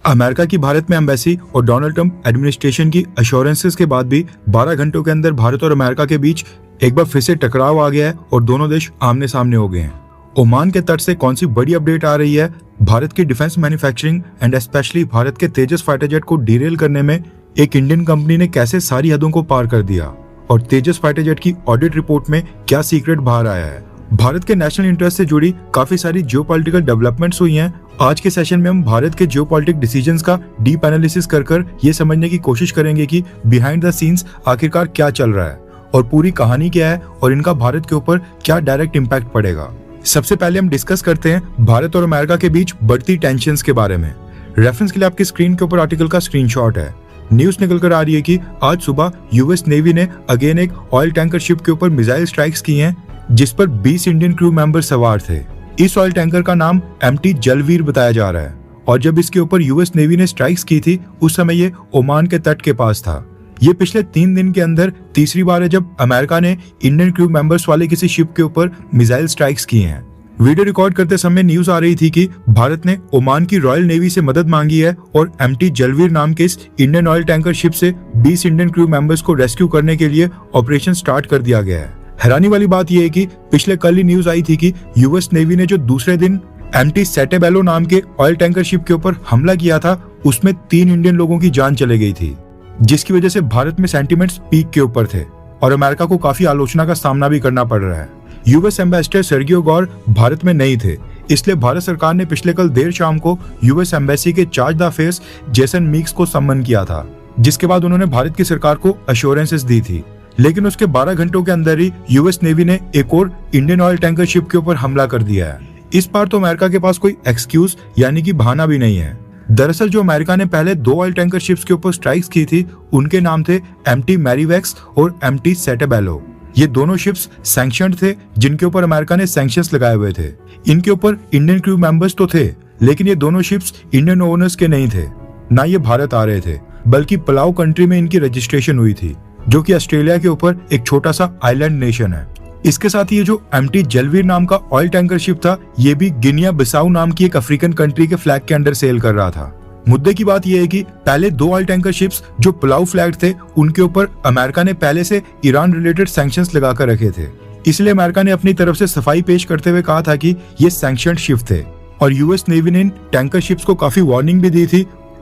America की भारत में embassy और डोनाल्ड ट्रंप एडमिनिस्ट्रेशन की अश्योरेंसेस के बाद भी 12 घंटों के अंदर भारत और अमेरिका के बीच एक बार फिर से टकराव आ गया है और दोनों देश आमने सामने हो गए हैं। ओमान के तट से कौन सी बड़ी अपडेट आ रही है? भारत की defence manufacturing and specially Bharat के तेजस फाइटर जेट को डीरेल करने में एक इंडियन कंपनी ने कैसे सारी हदों को पार कर दिया और तेजस फाइटर जेट की ऑडिट रिपोर्ट में क्या सीक्रेट बाहर आया है। भारत के नेशनल इंटरेस्ट से जुड़ी काफी सारी जियोपॉलिटिकल डेवलपमेंट्स हुई हैं। आज के सेशन में हम भारत के जियोपॉलिटिक डिसीजंस का डीप एनालिसिस कर ये समझने की कोशिश करेंगे कि बिहाइंड द सीन्स आखिरकार क्या चल रहा है और पूरी कहानी क्या है और इनका भारत के ऊपर क्या डायरेक्ट इम्पैक्ट पड़ेगा। सबसे पहले हम डिस्कस करते हैं भारत और अमेरिका के बीच बढ़ती टेंशंस के बारे में। रेफरेंस के लिए आपकी स्क्रीन के ऊपर आर्टिकल का स्क्रीनशॉट है। न्यूज निकल कर आ रही है कि आज सुबह यूएस नेवी ने अगेन एक ऑयल टैंकर शिप के ऊपर मिसाइल स्ट्राइक्स की हैं जिस पर 20 इंडियन क्रू मेंबर सवार थे। इस ऑयल टैंकर का नाम एमटी जलवीर बताया जा रहा है और जब इसके ऊपर यूएस नेवी ने स्ट्राइक्स की थी उस समय ये ओमान के तट के पास था। ये पिछले 3 दिन के अंदर तीसरी बार है जब अमेरिका ने इंडियन क्रू मेंबर्स वाले किसी शिप के ऊपर मिसाइल स्ट्राइक्स की हैं। वीडियो रिकॉर्ड करते समय न्यूज आ रही थी कि भारत ने ओमान की रॉयल नेवी से मदद मांगी है और एमटी जलवीर नाम के इस इंडियन ऑयल टैंकर शिप से 20 इंडियन क्रू मेंबर्स को रेस्क्यू करने के लिए ऑपरेशन स्टार्ट कर दिया गया है। हैरानी वाली बात यह है कि पिछले कल ही न्यूज आई थी कि यूएस नेवी ने जो दूसरे दिन एमटी सेटेबेलो नाम के ऑयल टैंकर शिप के ऊपर हमला किया था उसमें 3 इंडियन लोगों की जान चले गई थी, जिसकी वजह से भारत में सेंटिमेंट्स पीक के ऊपर थे और अमेरिका को काफी आलोचना का सामना भी करना पड़ रहा है। यूएस एम्बेसडर सर्गियो गौर भारत में नहीं थे, इसलिए भारत सरकार ने पिछले कल देर शाम को यूएस एम्बेसी के charge d' affaires Jason Meeks को सम्मन किया था, जिसके बाद उन्होंने भारत की सरकार को अश्योरेंसेस दी थी। लेकिन उसके 12 घंटों के अंदर ही यूएस नेवी ने एक और इंडियन ऑयल टैंकर शिप के ऊपर हमला कर दिया है। इस बार तो अमेरिका के पास कोई एक्सक्यूज यानी कि बहाना भी नहीं है। दरअसल जो अमेरिका ने पहले 2 ऑयल टैंकर शिप्स के ऊपर स्ट्राइक्स की थी उनके नाम थे एमटी मैरीवेक्स और एमटी सेटेबेलो। ये दोनों शिप्स सैंक्शनड थे जिनके ऊपर अमेरिका ने सैंक्शंस लगाए हुए थे। इनके ऊपर इंडियन क्रू मेंबर्स तो थे लेकिन ये दोनों शिप्स इंडियन ओनर्स के नहीं थे, ना ये भारत आ रहे थे, बल्कि पलाऊ कंट्री में इनकी रजिस्ट्रेशन हुई थी जो कि ऑस्ट्रेलिया के ऊपर एक छोटा सा आइलैंड नेशन है। इसके साथ ही ये जो एमटी जलवीर नाम का ऑयल टैंकर शिप था ये भी गिनिया बिसाऊ नाम की एक अफ्रीकन कंट्री के फ्लैग के अंडर सेल कर रहा था। मुद्दे की बात यह है कि पहले 2 ऑयल टैंकर शिप्स जो पलाऊ फ्लैग थे उनके ऊपर अमेरिका ने पहले से ईरान रिलेटेड सैंक्शंस लगा कर रखे थे, इसलिए अमेरिका ने अपनी तरफ से सफाई पेश करते हुए कहा था कि ये सैंक्शनड शिप थे और यूएस नेवी ने इन टैंकर शिप्स को काफी वार्निंग भी दी थी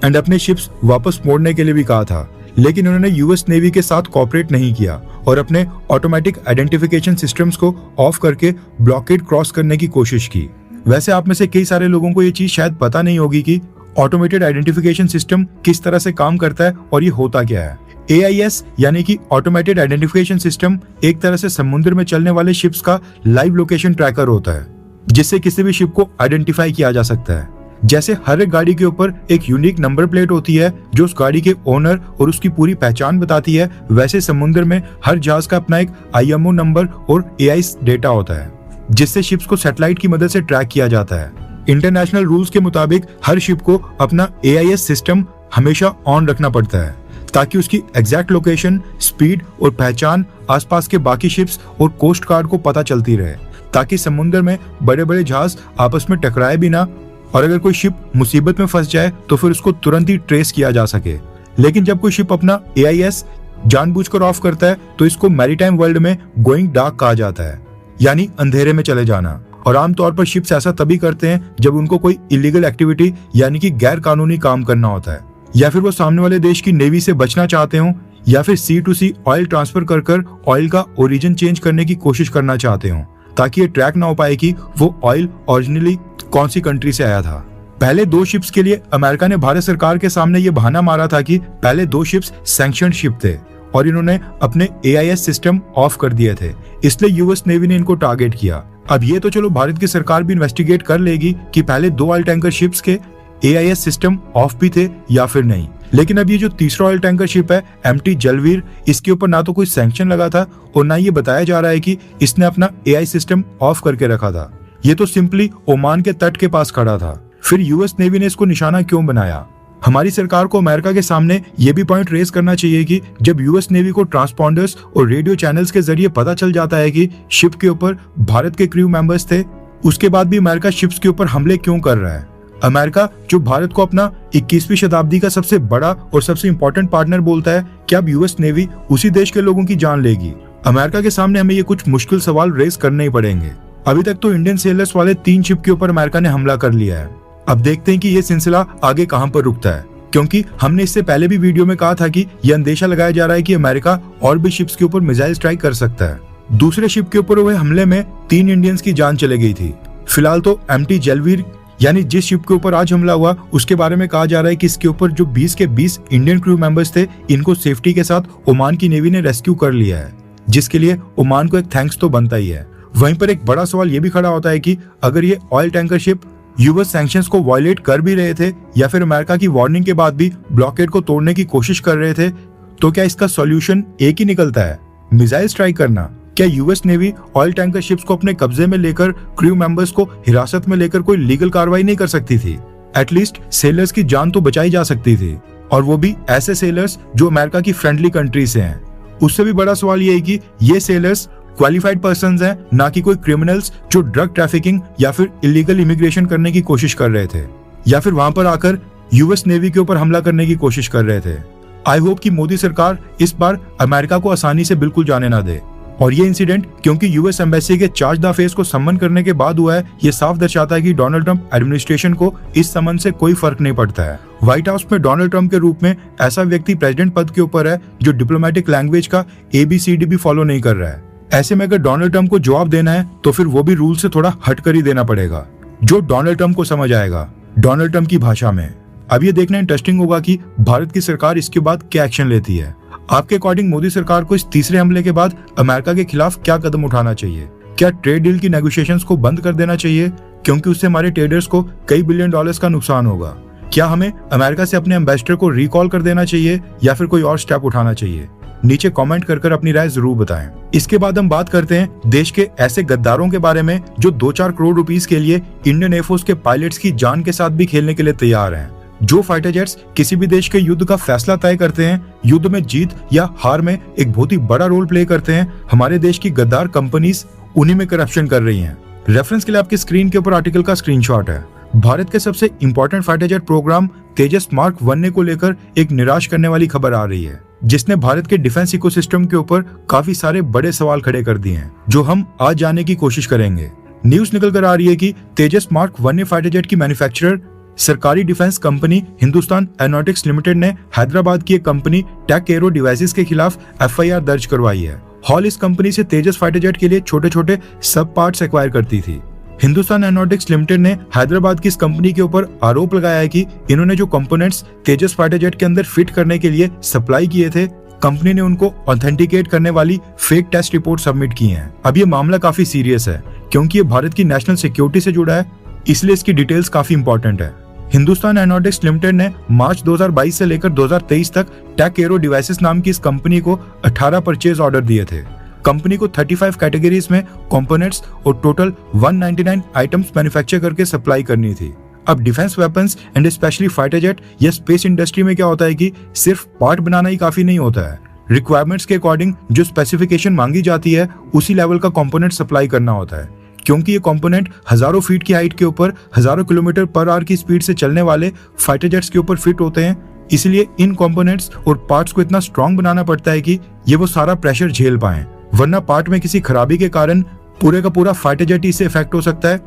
एंड अपने शिप्स वापस मोड़ने के लिए भी कहा था। लेकिन उन्होंने यूएस नेवी के साथ कोऑपरेट नहीं किया और अपने ऑटोमेटिक आइडेंटिफिकेशन सिस्टम्स को ऑफ करके ब्लॉकेड क्रॉस करने की कोशिश की। वैसे आप में से कई सारे लोगों को ये चीज शायद पता नहीं होगी कि ऑटोमेटेड आइडेंटिफिकेशन सिस्टम किस तरह से काम करता है और ये होता क्या है। AIS यानी कि ऑटोमेटेड आइडेंटिफिकेशन सिस्टम एक तरह से समुद्र में चलने वाले शिप्स का लाइव लोकेशन ट्रैकर होता है जिससे किसी भी शिप को आइडेंटिफाई किया जा सकता है। जैसे हर एक गाड़ी के ऊपर एक यूनिक नंबर प्लेट होती है जो उस गाड़ी के ओनर और उसकी पूरी पहचान बताती है, वैसे समुद्र में हर जहाज का अपना एक IMO नंबर और AIS डेटा होता है जिससे शिप्स को सैटेलाइट की मदद से ट्रैक किया जाता है। इंटरनेशनल रूल्स के मुताबिक हर शिप को अपना AIS सिस्टम हमेशा ऑन रखना पड़ता है ताकि उसकी एग्जैक्ट लोकेशन, स्पीड और पहचान आसपास के बाकी शिप्स और कोस्ट गार्ड को पता चलती रहे, ताकि समुद्र में बड़े बड़े जहाज आपस में टकराए भी ना और अगर कोई शिप मुसीबत में फंस जाए तो फिर उसको तुरंत ही ट्रेस किया जा सके। लेकिन जब कोई शिप अपना AIS जानबूझकर ऑफ करता है तो इसको मैरीटाइम वर्ल्ड में गोइंग डार्क कहा जाता है, यानी अंधेरे में चले जाना। और आमतौर पर शिप्स ऐसा तभी करते हैं जब उनको कोई इलीगल एक्टिविटी यानी कि गैर कानूनी काम करना होता है, या फिर वो सामने वाले देश की नेवी से बचना चाहते हो, या फिर sea to sea oil transfer कर ऑयल का ओरिजिन चेंज करने की कोशिश करना चाहते हो ताकि ये ट्रैक ना हो पाए कि वो ऑयल ओरिजिनली कौन सी कंट्री से आया था। पहले 2 शिप्स के लिए अमेरिका ने भारत सरकार के सामने ये बहाना मारा था कि पहले 2 शिप्स सैंक्शनड शिप थे और इन्होंने अपने AIS सिस्टम ऑफ कर दिए थे, इसलिए यूएस नेवी ने इनको टारगेट किया। अब ये तो चलो भारत की सरकार भी इन्वेस्टिगेट कर लेगी कि पहले 2 ऑयल टैंकर शिप्स के AIS सिस्टम ऑफ भी थे या फिर नहीं। लेकिन अब ये जो तीसरा ऑयल टैंकर शिप है एमटी जलवीर, इसके ऊपर ना तो कोई सैंक्शन लगा था और ना ये बताया जा रहा है कि इसने अपना AI सिस्टम ऑफ करके रखा था। ये तो सिंपली ओमान के तट के पास खड़ा था। फिर यूएस नेवी ने इसको निशाना क्यों बनाया? हमारी सरकार को अमेरिका के सामने ये भी पॉइंट रेज करना चाहिए कि जब यूएस नेवी को ट्रांसपॉन्डर्स और रेडियो चैनल्स के जरिए पता चल जाता है कि शिप के ऊपर भारत के क्रू मेंबर्स थे, उसके बाद भी अमेरिका शिप्स के ऊपर हमले क्यों कर रहा है? अमेरिका जो भारत को अपना 21वीं शताब्दी का सबसे बड़ा और सबसे इंपॉर्टेंट पार्टनर बोलता है, क्या अब यूएस नेवी उसी देश के लोगों की जान लेगी? अमेरिका के सामने हमें ये कुछ मुश्किल सवाल रेज करने ही पड़ेंगे। अभी तक तो इंडियन सेलर्स वाले 3 शिप के ऊपर अमेरिका ने हमला कर लिया है। अब देखते हैं कि ये सिलसिला आगे कहां पर रुकता है, क्योंकि हमने इससे पहले भी वीडियो में कहा था कि यह अंदेशा लगाया जा रहा है कि अमेरिका और भी शिप्स के ऊपर मिसाइल स्ट्राइक कर सकता है। दूसरे शिप के ऊपर हुए हमले में 3 इंडियंस की जान चली गई थी। फिलहाल तो MT जलवीर यानी जिस शिप के ऊपर आज हमला हुआ उसके बारे में कहा जा रहा है कि इसके ऊपर जो 20 के 20 इंडियन क्रू मेंबर्स थे, इनको सेफ्टी के साथ ओमान की नेवी ने रेस्क्यू कर लिया है, जिसके लिए ओमान को एक थैंक्स तो बनता ही है। वहीं पर एक बड़ा सवाल ये भी खड़ा होता है कि अगर ये oil tanker ship US sanctions को वायलेट कर भी रहे थे या फिर अमेरिका की वार्निंग के बाद भी ब्लॉकेड को तोड़ने की कोशिश कर रहे थे, तो क्या इसका सॉल्यूशन एक ही निकलता है, मिसाइल स्ट्राइक करना? क्या US navy oil tanker ships को अपने कब्जे में लेकर क्रू मेंबर्स को हिरासत में लेकर कोई लीगल कार्रवाई नहीं कर सकती थी? एटलीस्ट सेलर्स की जान तो बचाई जा सकती थी, और वो भी ऐसे सेलर्स जो अमेरिका की फ्रेंडली कंट्री से हैं। उससे भी बड़ा सवाल ये है कि ये सेलर्स क्वालिफाइड पर्संस हैं, ना कि कोई क्रिमिनल्स जो ड्रग ट्रैफिकिंग या फिर इलीगल इमिग्रेशन करने की कोशिश कर रहे थे, या फिर वहां पर आकर यूएस नेवी के ऊपर हमला करने की कोशिश कर रहे थे। आई होप कि मोदी सरकार इस बार अमेरिका को आसानी से बिल्कुल जाने ना दे। और ये इंसिडेंट क्योंकि यूएस एम्बेसी के चार्ज द फेस को सम्मन करने के बाद हुआ है, ये साफ दर्शाता है कि डोनाल्ड ट्रंप एडमिनिस्ट्रेशन को इस सम्मन से कोई फर्क नहीं पड़ता है। व्हाइट हाउस में डोनाल्ड ट्रंप के रूप में ऐसा व्यक्ति प्रेसिडेंट पद के ऊपर है जो डिप्लोमेटिक लैंग्वेज का ABCD भी फॉलो नहीं कर रहा है। ऐसे में अगर डोनाल्ड ट्रंप को जवाब देना है तो फिर वो भी रूल से थोड़ा हटकर ही देना पड़ेगा, जो डोनाल्ड ट्रंप को समझ आएगा, डोनाल्ड ट्रंप की भाषा में। अब ये देखना इंटरेस्टिंग होगा कि भारत की सरकार इसके बाद क्या एक्शन लेती है। आपके अकॉर्डिंग मोदी सरकार को इस तीसरे हमले के बाद अमेरिका के खिलाफ क्या कदम उठाना चाहिए? क्या ट्रेड डील की नेगोशिएशंस को बंद कर देना चाहिए, क्योंकि उससे हमारे ट्रेडर्स को कई बिलियन डॉलर्स का नुकसान होगा? क्या हमें अमेरिका से अपने एम्बेसडर को रिकॉल कर देना चाहिए या फिर कोई और स्टेप उठाना चाहिए? नीचे कमेंट कर अपनी राय जरूर बताएं। इसके बाद हम बात करते हैं देश के ऐसे गद्दारों के बारे में जो 2-4 करोड़ रुपीस के लिए इंडियन एयरफोर्स के पायलट्स की जान के साथ भी खेलने के लिए तैयार हैं। जो फाइटर जेट्स किसी भी देश के युद्ध का फैसला तय करते हैं, युद्ध में जीत या हार में एक बहुत ही बड़ा रोल प्ले करते हैं, हमारे देश की गद्दार कंपनीज उन्हीं में करप्शन कर रही हैं। रेफरेंस के लिए आपकी स्क्रीन के ऊपर आर्टिकल का स्क्रीनशॉट है। भारत के सबसे इंपॉर्टेंट फाइटर जेट प्रोग्राम तेजस मार्क 1 को लेकर एक निराश करने वाली खबर आ रही है, जिसने भारत के डिफेंस इकोसिस्टम के ऊपर काफी सारे बड़े सवाल खड़े कर दिए हैं, जो हम आज जानने की कोशिश करेंगे। न्यूज निकल कर आ रही है कि तेजस मार्क 1 फाइटर जेट की मैन्युफैक्चरर सरकारी defence company Hindustan aeronautics limited ने हैदराबाद की एक कंपनी टेक एरो डिवाइसेस के खिलाफ FIR दर्ज करवाई है। हॉल इस कंपनी से तेजस फाइटर जेट के लिए छोटे छोटे सब पार्ट्स एक्वायर करती थी। हिंदुस्तान एरोनॉटिक्स लिमिटेड ने हैदराबाद की इस कंपनी के ऊपर आरोप लगाया है कि इन्होंने जो कंपोनेंट्स तेजस फाइटर जेट के अंदर फिट करने के लिए सप्लाई किए थे, कंपनी ने उनको ऑथेंटिकेट करने वाली फेक टेस्ट रिपोर्ट सबमिट की हैं। अब ये मामला काफी सीरियस है, क्योंकि ये भारत की नेशनल सिक्योरिटी से जुड़ा है, इसलिए इसकी डिटेल्स काफी इंपॉर्टेंट है। हिंदुस्तान एरोनॉटिक्स लिमिटेड ने मार्च 2022 से लेकर 2023 तक टेक एरो डिवाइसेस नाम की इस कंपनी को 18 परचेज ऑर्डर दिए थे। कंपनी को 35 कैटेगरीज में कंपोनेंट्स और टोटल 199 आइटम्स मैन्युफैक्चर करके सप्लाई करनी थी। अब defence weapons and specially fighter jet या स्पेस इंडस्ट्री में क्या होता है कि सिर्फ पार्ट बनाना ही काफी नहीं होता है। रिक्वायरमेंट्स के अकॉर्डिंग जो स्पेसिफिकेशन मांगी जाती है उसी लेवल का कंपोनेंट सप्लाई करना होता है, क्योंकि ये कंपोनेंट हजारों फीट की हाइट के ऊपर हजारों किलोमीटर पर आवर की स्पीड से चलने वाले फाइटर जेट्स के ऊपर फिट होते हैं। इसलिए इन कंपोनेंट्स और पार्ट्स को इतना स्ट्रॉन्ग बनाना पड़ता है कि ये वो सारा प्रेशर झेल पाएं, वरना पार्ट में किसी खराबी के कारण पूरे का पूरा फाइटर जेट इससे इफेक्ट हो सकता है।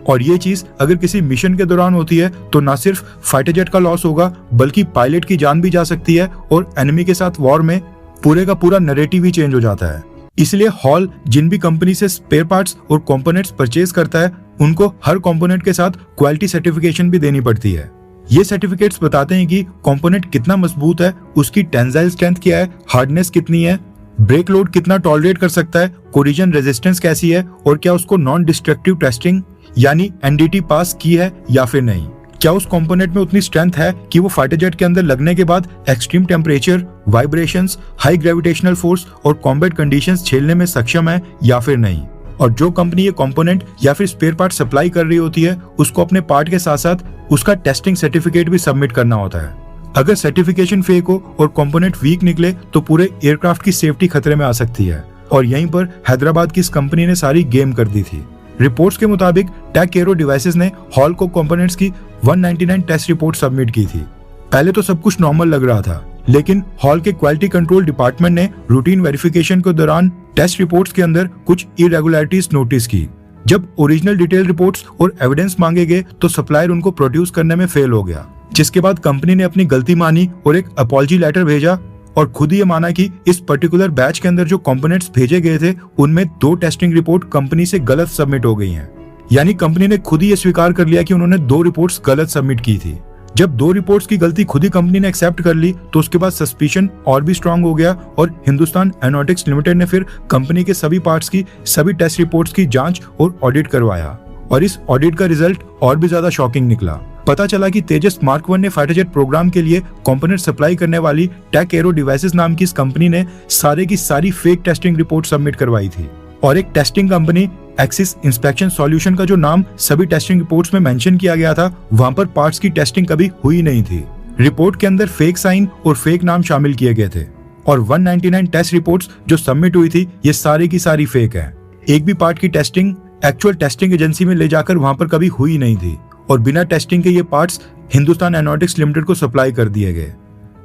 और ये चीज अगर किसी मिशन के दौरान होती है तो न सिर्फ फाइटर जेट का लॉस होगा, बल्कि पायलट की जान भी जा सकती है और एनिमी के साथ वॉर में पूरे का पूरा नैरेटिव ही चेंज हो जाता है। इसलिए हॉल जिन भी कंपनी से स्पेयर पार्ट्स और कंपोनेंट्स परचेज करता है, उनको हर कंपोनेंट के साथ क्वालिटी सर्टिफिकेशन भी देनी पड़ती है। ये सर्टिफिकेट्स बताते हैं कि कंपोनेंट कितना मजबूत है, उसकी टेंसाइल स्ट्रेंथ क्या है, हार्डनेस कितनी है, ब्रेक लोड कितना टॉलरेट कर सकता है, कोलिजन रेजिस्टेंस कैसी है, और क्या उसको नॉन डिस्ट्रक्टिव टेस्टिंग यानी NDT पास की है या फिर नहीं। क्या उस कंपोनेंट में उतनी स्ट्रेंथ है कि वो फाइटर जेट के अंदर लगने के बाद extreme temperature, vibrations, high gravitational force और कॉम्बैट कंडीशंस झेलने में सक्षम है या फिर नहीं। और जो कंपनी ये कंपोनेंट या फिर स्पेयर पार्ट सप्लाई कर रही होती है, उसको अपने पार्ट के साथ साथ उसका टेस्टिंग सर्टिफिकेट भी सबमिट करना होता है। अगर सर्टिफिकेशन फेक हो और कंपोनेंट वीक निकले तो पूरे एयरक्राफ्ट की सेफ्टी खतरे में आ सकती है। और यहीं पर हैदराबाद की इस कंपनी ने सारी गेम कर दी थी। रिपोर्ट्स के मुताबिक टेक एरो डिवाइसेस ने हॉल को कंपोनेंट्स की 199 टेस्ट रिपोर्ट सबमिट की थी। पहले तो सब कुछ नॉर्मल लग रहा था, लेकिन हॉल के क्वालिटी कंट्रोल डिपार्टमेंट ने रूटीन वेरिफिकेशन के दौरान टेस्ट रिपोर्ट्स के अंदर कुछ इरेगुलरिटीज नोटिस की। जब ओरिजिनल डिटेल रिपोर्ट्स और एविडेंस मांगे गए तो सप्लायर उनको प्रोड्यूस करने में फेल हो गया, जिसके बाद कंपनी ने अपनी गलती मानी और एक अपॉलजी लेटर भेजा और खुद ये माना कि इस पर्टिकुलर बैच के अंदर जो कंपोनेंट्स भेजे गए थे उनमें 2 टेस्टिंग रिपोर्ट कंपनी से गलत सबमिट हो गई हैं। यानी कंपनी ने खुद ही ये स्वीकार कर लिया कि उन्होंने 2 रिपोर्ट्स गलत सबमिट की थी। जब 2 रिपोर्ट्स की गलती खुद ही कंपनी ने एक्सेप्ट कर ली तो उसके बाद सस्पिशन और भी स्ट्रांग हो गया और हिंदुस्तान एरोनॉटिक्स लिमिटेड ने फिर कंपनी के सभी पार्ट्स की सभी टेस्ट रिपोर्ट्स की जांच और ऑडिट करवाया और इस ऑडिट का रिजल्ट और भी ज्यादा शॉकिंग निकला। पता चला कि तेजस मार्क 1 ने फाइटर जेट प्रोग्राम के लिए कंपोनेंट सप्लाई करने वाली टेक एरो डिवाइसेस नाम की इस कंपनी ने सारे की सारी फेक टेस्टिंग रिपोर्ट सबमिट करवाई थी और एक testing company axis inspection solution का जो नाम सभी टेस्टिंग रिपोर्ट्स में मेंशन किया गया था, वहां पर पार्ट्स की टेस्टिंग कभी हुई नहीं थी। रिपोर्ट के अंदर फेक साइन और फेक नाम शामिल किए गए थे और 199 टेस्ट रिपोर्ट्स जो सबमिट हुई थी ये सारी की सारी फेक है। एक भी पार्ट की टेस्टिंग एक्चुअल टेस्टिंग एजेंसी में ले जाकर वहां पर कभी हुई नहीं थी और बिना टेस्टिंग के ये पार्ट्स हिंदुस्तान एरोनॉटिक्स लिमिटेड को सप्लाई कर दिए गए।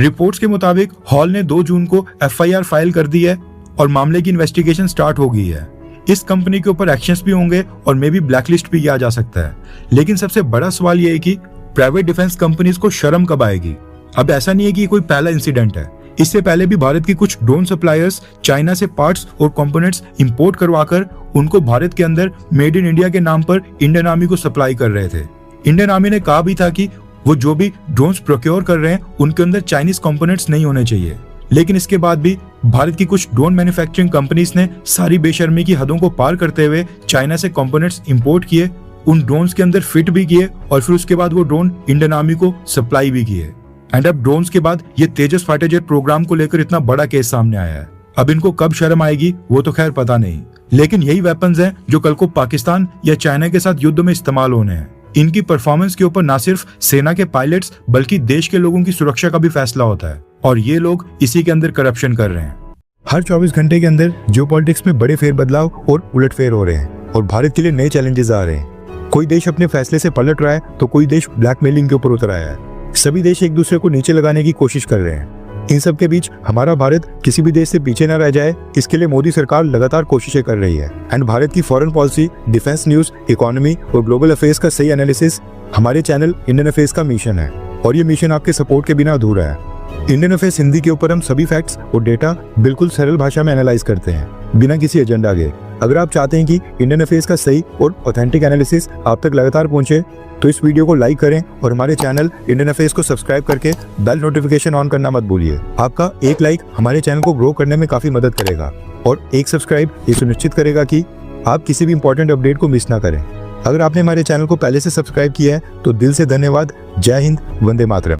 रिपोर्ट्स के मुताबिक हॉल ने 2 जून को FIR फाइल कर दी है और मामले की इन्वेस्टिगेशन स्टार्ट हो गई है। इस कंपनी के ऊपर एक्शंस भी होंगे और मे बी ब्लैकलिस्ट भी किया जा सकता है। लेकिन सबसे बड़ा सवाल ये है कि प्राइवेट डिफेंस कंपनीज को शर्म कब आएगी। अब ऐसा नहीं है कि ये कोई पहला इंसिडेंट है, इससे पहले भी भारत की कुछ ड्रोन सप्लायर्स चाइना से पार्ट्स और कंपोनेंट्स इंपोर्ट करवाकर उनको भारत के अंदर मेड इन इंडिया के नाम पर इंडियन आर्मी को सप्लाई कर रहे थे। इंडियन आर्मी ने कहा भी था कि वो जो भी ड्रोन्स प्रोक्योर कर रहे हैं उनके अंदर चाइनीज कंपोनेंट्स नहीं होने चाहिए, लेकिन इसके बाद भी भारत की कुछ ड्रोन मैन्युफैक्चरिंग कंपनीज ने सारी बेशर्मी की हदों को पार करते हुए चाइना से कंपोनेंट्स इंपोर्ट किए, उन ड्रोन्स के अंदर फिट भी किए और फिर उसके बाद वो ड्रोन इंडियन आर्मी को सप्लाई भी किए। एंड अब ड्रोन्स के बाद ये तेजस फाइटर जेट प्रोग्राम को लेकर इतना बड़ा केस सामने आया है। अब इनको कब शर्म आएगी वो तो खैर पता नहीं, लेकिन यही वेपन्स हैं जो कल को पाकिस्तान या चाइना के साथ युद्ध में इस्तेमाल होने हैं। इनकी परफॉर्मेंस के ऊपर न सिर्फ सेना के पायलट्स बल्कि देश के लोगों की सुरक्षा का भी फैसला होता है और ये लोग इसी के अंदर करप्शन कर रहे हैं। हर 24 घंटे के अंदर जियोपॉलिटिक्स में बड़े फेरबदलाव और उलटफेर हो रहे हैं और भारत के लिए नए चैलेंजेस आ रहे हैं। कोई देश अपने फैसले से पलट रहा है तो कोई देश ब्लैकमेलिंग के ऊपर उतर आया है। सभी देश एक दूसरे को नीचे लगाने की कोशिश कर रहे हैं। इन सब के बीच हमारा भारत किसी भी देश से पीछे न रह जाए, इसके लिए मोदी सरकार लगातार कोशिशें कर रही है। एंड भारत की foreign policy, defence news, economy और ग्लोबल अफेयर्स का सही एनालिसिस हमारे चैनल इंडियन अफेयर्स का मिशन है और ये मिशन आपके सपोर्ट के बिना अधूरा है। इंडियन अफेयर्स हिंदी के ऊपर हम सभी फैक्ट्स और डेटा बिल्कुल सरल भाषा में एनालाइज करते हैं, बिना किसी एजेंडा के। अगर आप चाहते हैं कि इंडियन अफेयर्स का सही और ऑथेंटिक एनालिसिस आप तक लगातार पहुंचे तो इस वीडियो को लाइक करें और हमारे चैनल इंडियन अफेयर्स को सब्सक्राइब करके बेल नोटिफिकेशन ऑन करना मत भूलिए। आपका एक लाइक हमारे चैनल को ग्रो करने में काफी मदद करेगा और एक सब्सक्राइब ये सुनिश्चित करेगा कि आप किसी भी इंपॉर्टेंट अपडेट को मिस ना करें। अगर आपने हमारे चैनल को पहले से सब्सक्राइब किया है तो दिल से धन्यवाद। जय हिंद, वंदे मातरम।